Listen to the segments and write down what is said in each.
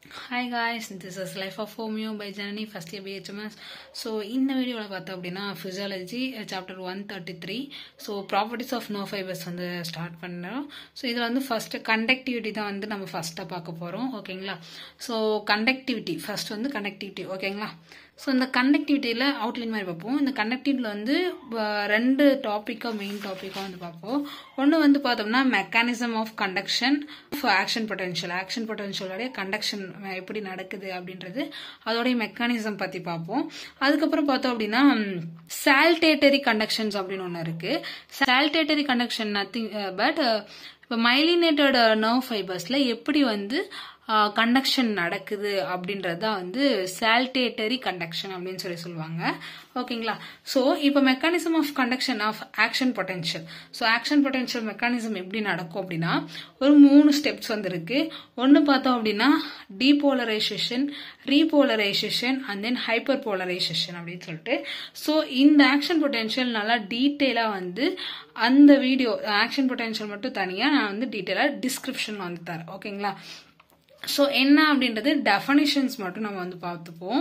Hi guys, this is Life of Homeo by Janani, first year BHMS. So, in the video, physiology, chapter 133. So, properties of nerve fibers வந்து start பண்ணோம். So, இது வந்து first conductivity தான் வந்து நம்ம first பார்க்க போறோம். ஓகேங்களா? So, conductivity, first வந்து conductivity. ஓகேங்களா? ஸோ இந்த கண்டக்டிவிட்டியில் அவுட்லைன் மாதிரி பார்ப்போம். இந்த கண்டக்டிவிட்டியில் வந்து ரெண்டு டாப்பிக்காக மெயின் டாப்பிக்காக வந்து பார்ப்போம். ஒன்று வந்து பார்த்தோம்னா மெக்கானிசம் ஆஃப் கண்டக்ஷன் ஆக்ஷன் பொட்டன்ஷியலோடைய கண்டக்ஷன் எப்படி நடக்குது அப்படின்றது அதோடைய மெக்கானிசம் பற்றி பார்ப்போம். அதுக்கப்புறம் பார்த்தோம் அப்படின்னா சால்டேட்டரி கண்டக்ஷன்ஸ் அப்படின்னு ஒன்று இருக்கு. சால்டேட்டரி கண்டக்ஷன் நத்திங் பட் இப்போ மைலினேட்டட் நர்வ் ஃபைபர்ஸில் எப்படி வந்து கண்டக்ஷன் நடக்குது அப்படின்றத வந்து சால்டேட்டரி கண்டக்ஷன் அப்படின்னு சொல்லுவாங்க. ஓகேங்களா? ஸோ இப்போ mechanism of conduction of action potential. So action potential mechanism எப்படி நடக்கும் அப்படின்னா ஒரு 3 ஸ்டெப்ஸ் வந்து இருக்கு. ஒன்று பார்த்தோம் அப்படின்னா depolarisation, repolarisation and then hyper polarisation அப்படின்னு சொல்லிட்டு. ஸோ இந்த ஆக்ஷன் பொட்டன்ஷியல் நல்லா டீட்டெயிலாக வந்து அந்த வீடியோ ஆக்ஷன் பொட்டன்ஷியல் மட்டும் தனியாக நான் வந்து டீட்டெயிலாக டிஸ்கிரிப்ஷன் வந்து தரேன். ஓகேங்களா? ஸோ என்ன அப்படின்றது டெஃபனிஷன்ஸ் மட்டும் நம்ம வந்து பார்த்துப்போம்.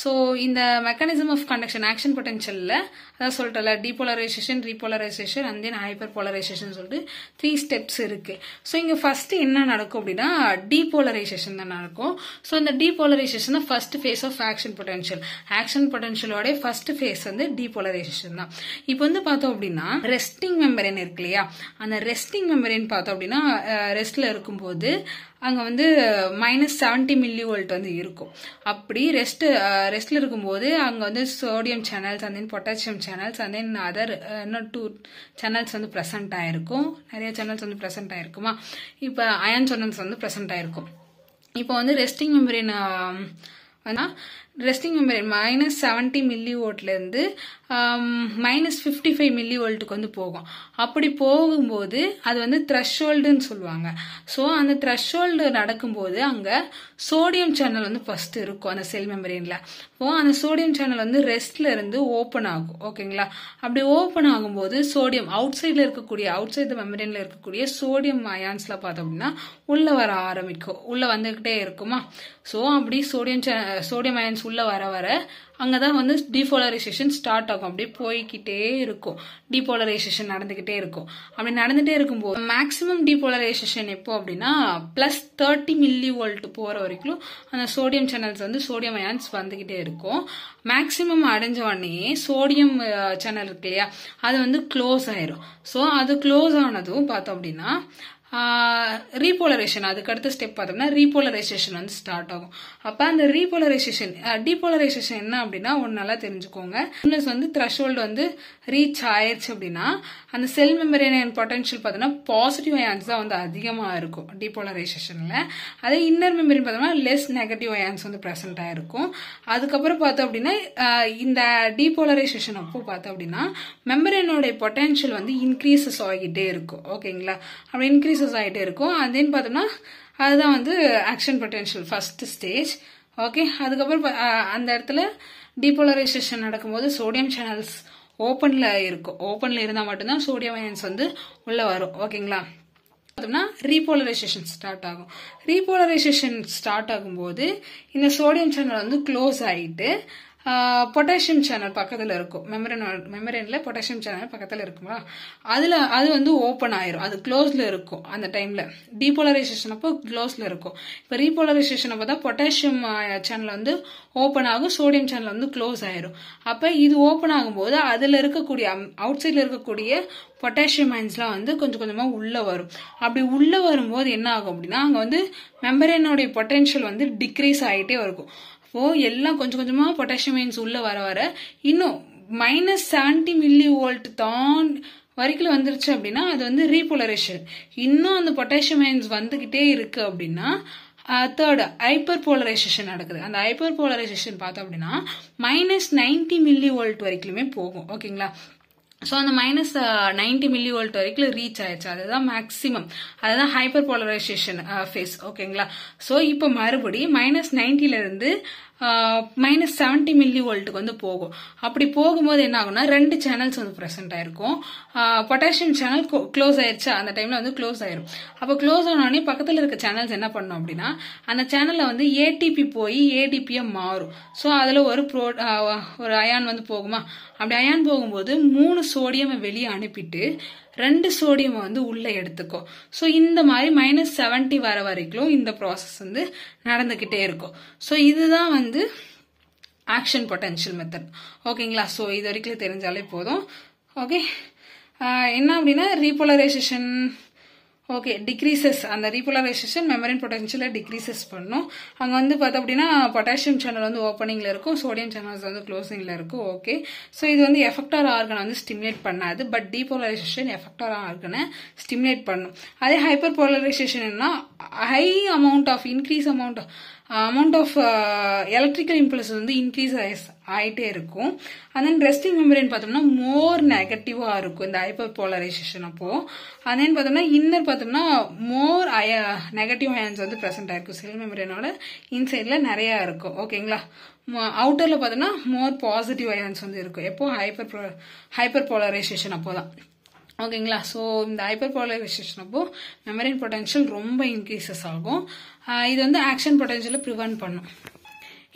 ஸோ இந்த மெக்கானிசம் ஆஃப் கண்டக்ஷன் ஆக்ஷன் பொட்டன்ஷியலில் அதான் சொல்லிட்டல depolarisation, repolarisation and then hyperpolarisation சொல்லிட்டு 3 ஸ்டெப்ஸ் இருக்கு. ஸோ இங்கே ஃபர்ஸ்ட் என்ன நடக்கும் அப்படின்னா டீபோலரைசேஷன் தான் நடக்கும். ஸோ இந்த டீபோலரைசேஷன் தான் first phase of action potential. Action பொட்டன்ஷியலோட ஃபர்ஸ்ட் ஃபேஸ் வந்து டீபோலரைசேஷன் தான். இப்போ வந்து பார்த்தோம் அப்படின்னா ரெஸ்டிங் மெம்பரேன் இருக்கு இல்லையா, அந்த ரெஸ்டிங் மெம்பரேன் பார்த்தோம் அப்படின்னா ரெஸ்ட்ல இருக்கும்போது அங்கே வந்து -70 மில்லிவோல்ட் வந்து இருக்கும். அப்படி ரெஸ்ட்ல இருக்கும்போது அங்கே வந்து sodium channels and then potassium channels and then other இன்னும் 2 சேனல்ஸ் வந்து ப்ரெசென்ட் ஆயிருக்கும். நிறைய சேனல்ஸ் வந்து ப்ரெசென்ட் ஆயிருக்குமா. இப்போ அயன் சேனல்ஸ் வந்து ப்ரெசென்ட் ஆயிருக்கும். இப்போ வந்து ரெஸ்டிங் மெம்பரேன் -70 மில்லிவோல்ட்ல இருந்து -55 மில்லிவோல்ட்டுக்கு வந்து போகும். அப்படி போகும்போது அது வந்து த்ரெஷ்ஹோல்டுன்னு சொல்லுவாங்க. ஸோ அந்த த்ரெஷ்ஹோல்டு நடக்கும்போது அங்கே சோடியம் சேனல் வந்து ஃபர்ஸ்ட் இருக்கும் அந்த செல் மெம்பரேன்ல. அந்த சோடியம் சேனல் வந்து ரெஸ்ட்ல இருந்து ஓப்பன் ஆகும். ஓகேங்களா? அப்படி ஓப்பன் ஆகும்போது சோடியம் அவுட் சைட் மெம்பரேன்ல இருக்கக்கூடிய சோடியம் அயான்ஸ்ல பார்த்தோம் அப்படின்னா உள்ள வர ஆரம்பிக்கும், உள்ள வந்துகிட்டே இருக்குமா. ஸோ அப்படி சோடியம் அயான்ஸ் உள்ள வர அங்கதான் வந்து டீபோலரைசேஷன் ஸ்டார்ட் ஆகும். அப்படியே போய்கிட்டே இருக்கும், டீபோலரைசேஷன் நடந்துகிட்டே இருக்கும். அப்படி நடந்துட்டே இருக்கும்போது மேக்சிமம் டீபோலரைசேஷன் எப்போ அப்படின்னா +30 மில்லிவோல்ட் போற வரைக்கும் அந்த சோடியம் சேனல்ஸ் வந்து சோடியம் அயான்ஸ் வந்துகிட்டே இருக்கும். மேக்சிமம் அடைஞ்ச உடனே சோடியம் சேனல் இருக்கு இல்லையா, அது வந்து க்ளோஸ் ஆயிரும். ஸோ அது க்ளோஸ் ஆனதும் பார்த்தோம் அப்படின்னா ரீபோலரைசேஷன், அதுக்கு அடுத்த ஸ்டெப் பார்த்தோம்னா ரீபோலரைசேஷன் வந்து ஸ்டார்ட் ஆகும். அப்ப அந்த டீபோலரைசேஷன் என்ன அப்படின்னா ஒன்னு நல்லா தெரிஞ்சுக்கோங்க. வந்து த்ரெஷ்ஹோல்டு வந்து ரீச் ஆயிருச்சு அப்படின்னா அந்த செல் மெம்பரேன் பொட்டன்ஷியல் பார்த்தோம்னா பாசிட்டிவ் அயான்ஸ் தான் வந்து அதிகமா இருக்கும் டீபோலரைசேஷன்ல. அதே இன்னர் மெம்பரேன் பார்த்தோம்னா லெஸ் நெகட்டிவ் அயான்ஸ் வந்து பிரசன்ட் ஆயிருக்கும். அதுக்கப்புறம் பார்த்தோம் அப்படின்னா இந்த டீபோலரைசேஷன் அப்போ பார்த்தோம் அப்படின்னா மெம்பரேனோட பொட்டன்ஷியல் வந்து இன்க்ரீசஸ் ஆகிட்டே இருக்கும். ஓகேங்களா? அப்படி இன்க்ரீசஸ் ஆகிட்டே இருக்கும். அதேன்னு பார்த்தோம்னா அதுதான் வந்து action potential first stage. Okay, அதுக்கப்புறம் அந்த இடத்துல டீபோலரைசேஷன் நடக்கும்போது சோடியம் சேனல்ஸ் ஓப்பன்ல இருக்கும். ஓப்பன்ல இருந்தா மட்டும்தான் சோடியம் அயன்ஸ் வந்து உள்ள வரும். ஓகேங்களா? பார்த்தோம்னா ரீபோலரைசேஷன் ஸ்டார்ட் ஆகும். ரீபோலரைசேஷன் ஸ்டார்ட் ஆகும்போது இந்த சோடியம் சேனல் வந்து க்ளோஸ் ஆயிட்டு பொட்டாசியம் சேனல் பக்கத்துல இருக்கும். மெம்பரேன்ல பொட்டாசியம் சேனல் பக்கத்துல இருக்குமா, அது வந்து ஓப்பன் ஆயிரும். அது க்ளோஸ்ல இருக்கும். அந்த டைம்ல டீபோலரைசேஷன் அப்போ க்ளோஸ்ல இருக்கும். இப்ப ரீபோலரைசேஷன் அப்போ தான் பொட்டாசியம் சேனல் வந்து ஓப்பன் ஆகும், சோடியம் சேனல் வந்து க்ளோஸ் ஆயிரும். அப்ப இது ஓப்பன் ஆகும்போது அதுல இருக்கக்கூடிய அவுட் சைட்ல இருக்கக்கூடிய பொட்டாசியம் அயன்ஸ்லாம் வந்து கொஞ்சம் கொஞ்சமா உள்ள வரும். அப்படி உள்ள வரும்போது என்ன ஆகும் அப்படின்னா அங்க வந்து மெம்பரேனோட பொட்டன்ஷியல் வந்து டிக்ரீஸ் ஆகிட்டே இருக்கும். எல்லாம் கொஞ்சம் கொஞ்சமா பொட்டாசியம் அயன்ஸ் உள்ள வர இன்னும் -70 மில்லிவோல்ட் தான் வரைக்கும் வந்துருச்சு அப்படின்னா அது வந்து ரீபோலரைசேஷன். இன்னும் அந்த பொட்டாசியம் அயன்ஸ் வந்துகிட்டே இருக்கு அப்படின்னா தேர்ட் ஹைப்பர் போலரைசேஷன் நடக்குது. அந்த ஹைப்பர் போலரைசேஷன் பார்த்தோம் அப்படின்னா -90 மில்லிவோல்ட் வரைக்குமே போகும். ஓகேங்களா? ஸோ அந்த மைனஸ் 90 மில்லிவோல்ட் வரைக்கும் ரீச் ஆயிடுச்சு. அதுதான் மேக்ஸிமம், அதுதான் ஹைப்பர் போலரைசேஷன் ஃபேஸ். ஓகேங்களா? ஸோ இப்போ மறுபடி மைனஸ் 90ல இருந்து மைனஸ் 70 மில்லி வோல்ட்டுக்கு வந்து போகும். அப்படி போகும்போது என்ன ஆகும்னா 2 சேனல்ஸ் வந்து ப்ரெசென்ட் ஆயிருக்கும். பொட்டாசியம் சேனல் க்ளோஸ் ஆயிருச்சா, அந்த டைம்ல வந்து க்ளோஸ் ஆயிரும். அப்போ க்ளோஸ் ஆனோடனே பக்கத்தில் இருக்க சேனல்ஸ் என்ன பண்ணும் அப்படின்னா அந்த சேனல்ல வந்து ஏடிபி போய் ஏடிபியா மாறும். ஸோ அதுல ஒரு அயான் வந்து போகுமா, அப்படி அயான் போகும்போது 3 சோடியம் வெளியே அனுப்பிட்டு 2 சோடியம் வந்து உள்ள எடுத்துக்கும். ஸோ இந்த மாதிரி மைனஸ் 70 வர வரைக்கும் இந்த ப்ராசஸ் வந்து நடந்துகிட்டே இருக்கும். ஸோ இதுதான் வந்து ஆக்ஷன் பொட்டன்ஷியல் மெத்தட். ஓகேங்களா? ஸோ இது வரைக்கும் தெரிஞ்சாலே போதும். ஓகே, என்ன அப்படின்னா ரீபோலரைசேஷன் ஓகே டிக்ரீசஸ், அந்த ரீபோலரைசேஷன் மெம்பரேன் பொட்டன்ஷியலை டிக்ரீசஸ் பண்ணும். அங்கே வந்து பார்த்தோம் அப்படின்னா பொட்டாசியம் சேனல் வந்து ஓப்பனிங்ல இருக்கும், சோடியம் சேனல்ஸ் வந்து க்ளோசிங்ல இருக்கும். ஓகே, ஸோ இது வந்து எஃபெக்டார் ஆர்கனை வந்து ஸ்டிமுலேட் பண்ணாது, பட் டீபோலரைசேஷன் எஃபெக்டார் ஆர்கனை ஸ்டிமுலேட் பண்ணும். அதே ஹைப்பர் போலரைசேஷன் என்ன, high amount of increase amount of electrical impulse வந்து இன்க்ரீஸ் ஆகிட்டே இருக்கும். அண்ட் தென் ரெஸ்டிங் மெம்பரேன் பார்த்தோம்னா மோர் நெகட்டிவா இருக்கும் இந்த ஹைப்பர் போலரைசேஷன். அப்போ அண்ட் தென் பார்த்தோம்னா இன்னர் பார்த்தோம்னா மோர் நெகட்டிவ் அயான்ஸ் வந்து ப்ரெசென்ட் ஆயிருக்கும். செல் மெம்பரேனோட இன்சைட்ல நிறைய இருக்கும். ஓகேங்களா? அவுட்டர்ல பார்த்தோம்னா மோர் பாசிட்டிவ் அயான்ஸ் வந்து இருக்கும். எப்போ ஹைப்பர் போலரைசேஷன் அப்போதான். ஓகேங்களா? ஸோ இந்த ஹைப்பர் போலரைசேஷன் அப்போ மெம்பரேன் பொட்டன்ஷியல் ரொம்ப இன்க்ரீசஸ் ஆகும். இது வந்து ஆக்ஷன் பொட்டன்ஷியலை ப்ரிவென்ட் பண்ணும்.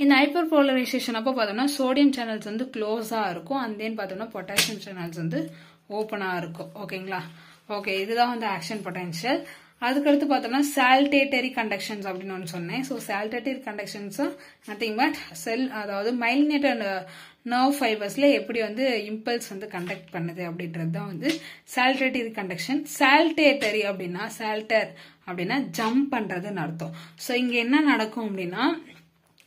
இந்த ஹைப்பர் போலரைசேஷன் அப்போ பார்த்தோம்னா சோடியம் சேனல்ஸ் வந்து க்ளோஸாக இருக்கும், அண்ட் தென் பார்த்தோம்னா பொட்டாசியம் சேனல்ஸ் வந்து ஓப்பனாக இருக்கும். ஓகேங்களா? ஓகே, இதுதான் வந்து ஆக்ஷன் பொட்டன்ஷியல். அதுக்கடுத்து பார்த்தோம்னா சால்டேட்டரி கண்டக்ஷன்ஸ் அப்படின்னு ஒன்று சொன்னேன். ஸோ சால்டேட்டரி கண்டக்ஷன்ஸ் நத்திங் பட் அதாவது மைலினேட்டட் நர்வ் ஃபைபர்ஸ்ல எப்படி வந்து இம்பல்ஸ் வந்து கண்டக்ட் பண்ணுது அப்படின்றது தான் வந்து சால்டேட்டரி கண்டக்ஷன். சால்டேட்டரி அப்படின்னா சால்டர் அப்படின்னா ஜம்ப் பண்றதுன்னு அர்த்தம். ஸோ இங்க என்ன நடக்கும் அப்படின்னா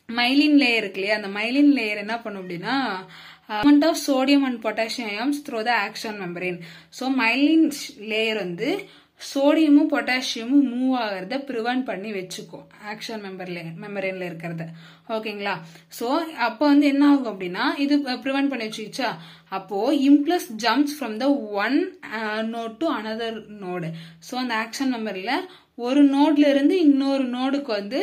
மைலின் லேயர் இருக்கு இல்லையா, அந்த மைலின் லேயர் என்ன பண்ணும் அப்படின்னா movement of sodium and potassium ions through the action membrane. So myelin layer வந்து சோடியமும் பொட்டாசியமும் மூவ் ஆகிறத ப்ரிவென்ட் பண்ணி வச்சுக்கும் ஆக்ஷன் மெம்பரேன்ல இருக்கிறத. ஓகேங்களா? ஸோ அப்போ வந்து என்ன ஆகும் அப்படின்னா இது ப்ரிவென்ட் பண்ணி வச்சுச்சா, அப்போ impulse jumps from the one node to another node. So அந்த ஆக்ஷன் மெம்பர்ல ஒரு நோட்ல இருந்து இன்னொரு நோடுக்கு வந்து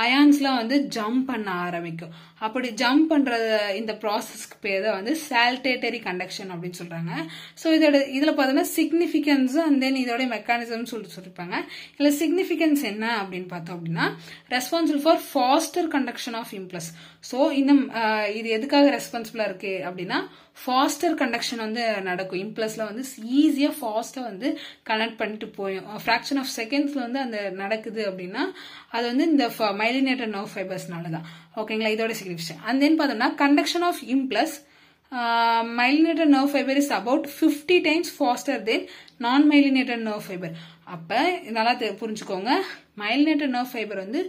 அயான்ஸ்லாம் வந்து ஜம்ப் பண்ண ஆரம்பிக்கும். அப்படி ஜம்ப் பண்ற இந்த ப்ராசஸ்க்கு பேர் தான் வந்து சால்டேட்டரி கண்டக்ஷன் அப்படின்னு சொல்றாங்க. ஸோ இதுல பார்த்தோம்னா சிக்னிஃபிகன்ஸ் அண்ட் தென் இதோட மெக்கானிசம் சொல்லிருப்பாங்க. இதுல சிக்னிஃபிகன்ஸ் என்ன அப்படின்னு பார்த்தோம் அப்படின்னா responsible for faster conduction of impulse. So இந்த இது எதுக்காக ரெஸ்பான்சிபிளா இருக்கு அப்படின்னா ஃபாஸ்டர் கண்டக்ஷன் வந்து நடக்கும். இம்ப்ளஸ்ல வந்து ஈஸியா ஃபாஸ்டா வந்து கனெக்ட் பண்ணிட்டு போயும். ஃபிராக்ஷன் ஆஃப் செகண்ட்ஸ்ல வந்து அந்த நடக்குது அப்படின்னா அது வந்து இந்த மைலினேட்டட் நர்வ் ஃபைபர்ஸ்னால தான். ஓகேங்களா? இதோட சிக்னிஃபிகேஷன். அண்ட் தென் பார்த்தோம்னா conduction of impulse myelinated nerve fiber is about 50 times faster than non-myelinated nerve fiber. அப்ப நல்லா புரிஞ்சுக்கோங்க, myelinated nerve fiber வந்து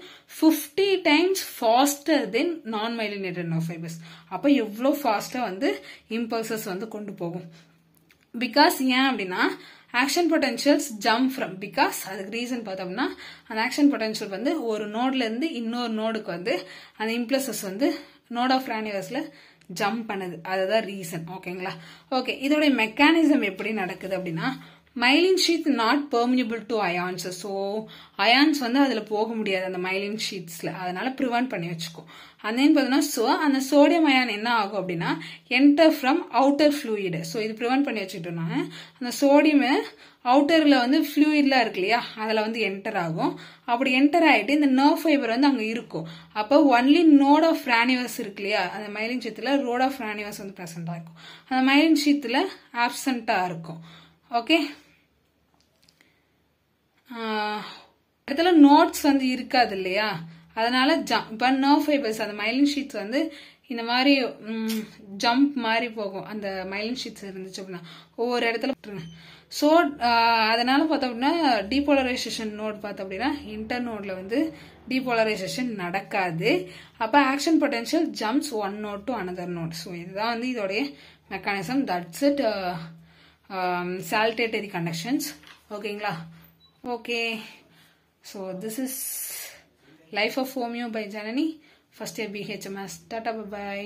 50 times faster than non-myelinated nerve fibers. அப்ப எவ்வளோ ஃபாஸ்டா வந்து impulses வந்து கொண்டு போகும். பிகாஸ் ஏன் அப்படின்னா action potentials jump from, because அதுக்கு ரீசன் பார்த்தோம்னா அந்த ஆக்ஷன் பொட்டன்ஷியல் வந்து ஒரு நோட்ல இருந்து இன்னொரு நோடுக்கு வந்து அந்த இம்ப்ளஸஸ் வந்து நோட் ஆஃப் ரானிவர்ஸ்ல ஜம்ப் பண்ணுது, அதுதான் ரீசன். ஓகேங்களா? ஓகே, இதோட மெக்கானிசம் எப்படி நடக்குது அப்படின்னா myelin sheath not permeable to ions. So ions வந்து அதுல போக முடியாது அந்த மைலின் ஷீட்ஸ்ல, அதனால ப்ரிவென்ட் பண்ணி வச்சுக்கும். அந்தேன்னு பார்த்தோம்னா அந்த சோடியம் அயான் என்ன ஆகும் அப்படின்னா enter from outer fluid. So இது ப்ரிவென்ட் பண்ணி வச்சுக்கிட்டோம்னா அந்த சோடியம் அவுட்டர்ல வந்து ஃப்ளூயிட்லாம் இருக்கு இல்லையா, அதுல வந்து என்டர் ஆகும். அப்படி என்டர் ஆயிட்டு இந்த நர்வ் ஃபைபர் வந்து அங்க இருக்கும். அப்போ ஒன்லி நோட் ஆஃப் ரானிவர்ஸ் இருக்கு இல்லையா, அந்த மைலின் ஷீத்துல ரோட் ஆஃப் ரானிவர்ஸ் வந்து பிரசன்டா இருக்கும், அந்த மைலின் ஷீத்துல ஆப்சண்டா இருக்கும். ஓகே, இடத்துல நோட்ஸ் வந்து இருக்காது இல்லையா, அதனால இப்போ நர்வ் ஃபைபர்ஸ் அந்த மைலின் ஷீட்ஸ் வந்து இந்த மாதிரி ஜம்ப் மாதிரி போகும். அந்த மைலின் ஷீட்ஸ் இருந்துச்சு அப்படின்னா ஒவ்வொரு இடத்துல. ஸோ அதனால பார்த்தோம் அப்படின்னா டீபோலரைசேஷன் நோட் பார்த்தோம் அப்படின்னா இன்டர் நோட்ல வந்து டீபோலரைசேஷன் நடக்காது. அப்போ action potential jumps one node to another node. So இதுதான் வந்து இதோடைய mechanism. That's it, saltatory conductions. ஓகேங்களா? Okay, so this is life of homeo by Janani, first year BHMS. Tata, by.